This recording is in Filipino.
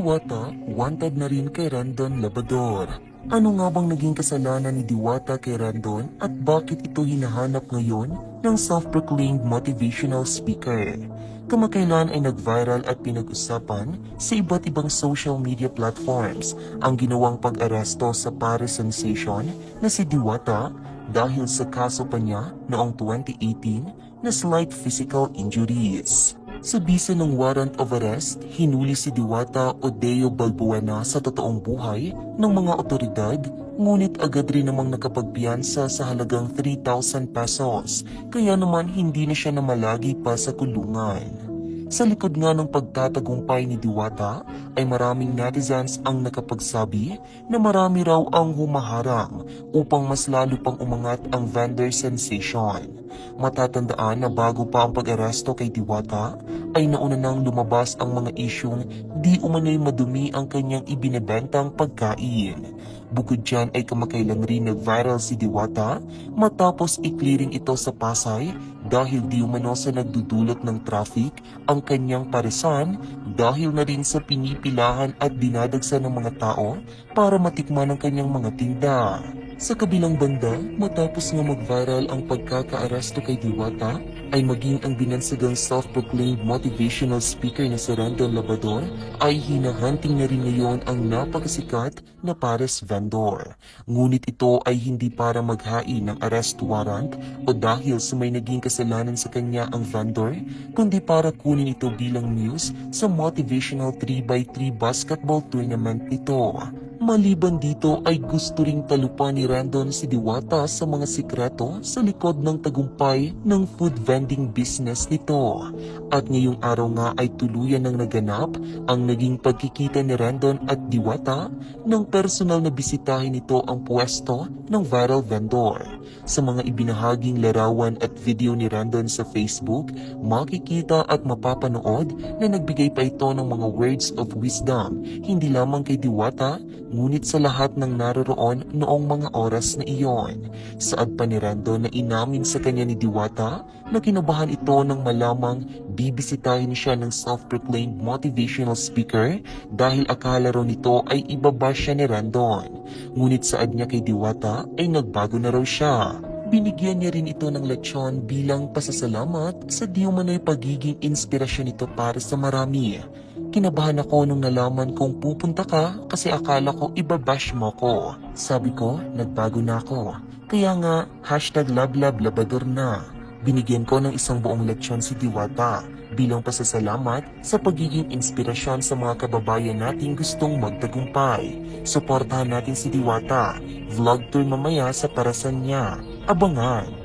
Diwata, wanted na rin kay Randon Labrador. Ano nga bang naging kasalanan ni Diwata kay Randon at bakit ito hinahanap ngayon ng self-proclaimed motivational speaker? Kamakailan ay nag-viral at pinag-usapan sa iba't ibang social media platforms ang ginawang pag-aresto sa Paris sensation na si Diwata dahil sa kaso pa niya noong 2018 na slight physical injuries. Sa bisa ng warrant of arrest, hinuli si Diwata Odeo Balbuena sa totoong buhay ng mga otoridad, ngunit agad rin namang nakapagpiyansa sa halagang 3,000 pesos, kaya naman hindi na siya namalagi pa sa kulungan. Sa likod nga ng pagtatagumpay ni Diwata ay maraming netizens ang nakapagsabi na marami raw ang humaharang upang mas lalo pang umangat ang vendor sensation. Matatandaan na bago pa ang pag-aresto kay Diwata ay nauna nang lumabas ang mga isyung di umano'y madumi ang kanyang ibinebentang pagkain. Bukod dyan ay kamakailan rin nag-viral si Diwata matapos i-clearing ito sa Pasay dahil di umano sa nagdudulot ng traffic ang kanyang paresan dahil na rin sa pinipilahan at dinadagsa ng mga tao para matikman ang kanyang mga tinda. Sa kabilang banda, matapos nga mag-viral ang pagkaka-aresto kay Diwata, ay maging ang binansagang self-proclaimed motivational speaker na si Randon Labrador ay hinahunting na rin ngayon ang napakasikat na Paris vendor. Ngunit ito ay hindi para maghain ng arrest warrant o dahil sa may naging kasalanan sa kanya ang vendor, kundi para kunin ito bilang news sa motivational 3x3 basketball tournament ito. Maliban dito ay gusto ring talupan ni Randon si Diwata sa mga sikreto sa likod ng tagumpay ng food vending business nito. At ngayong araw nga ay tuluyan ng naganap ang naging pagkikita ni Randon at Diwata nang personal na bisitahin nito ang pwesto ng viral vendor. Sa mga ibinahaging larawan at video ni Randon sa Facebook, makikita at mapapanood na nagbigay pa ito ng mga words of wisdom, hindi lamang kay Diwata, ngunit sa lahat ng naroroon noong mga oras na iyon. Saad pa ni Randon na inamin sa kanya ni Diwata na kinabahan ito nang malamang bibisitahin siya ng self-proclaimed motivational speaker dahil akala raw nito ay ibaba siya ni Randon. Ngunit saad niya kay Diwata ay nagbago na raw siya. Binigyan niya rin ito ng lechon bilang pasasalamat sa di umano'y pagiging inspirasyon nito para sa marami. Kinabahan ako nung nalaman kong pupunta ka kasi akala ko ibabash mo ko. Sabi ko, nagbago na ako. Kaya nga, #LoveLoveLabrador na. Binigyan ko ng isang buong lechon si Diwata bilang pasasalamat sa pagiging inspirasyon sa mga kababayan nating gustong magtagumpay. Suportahan natin si Diwata. Vlog tour mamaya sa parasan niya. Abangan!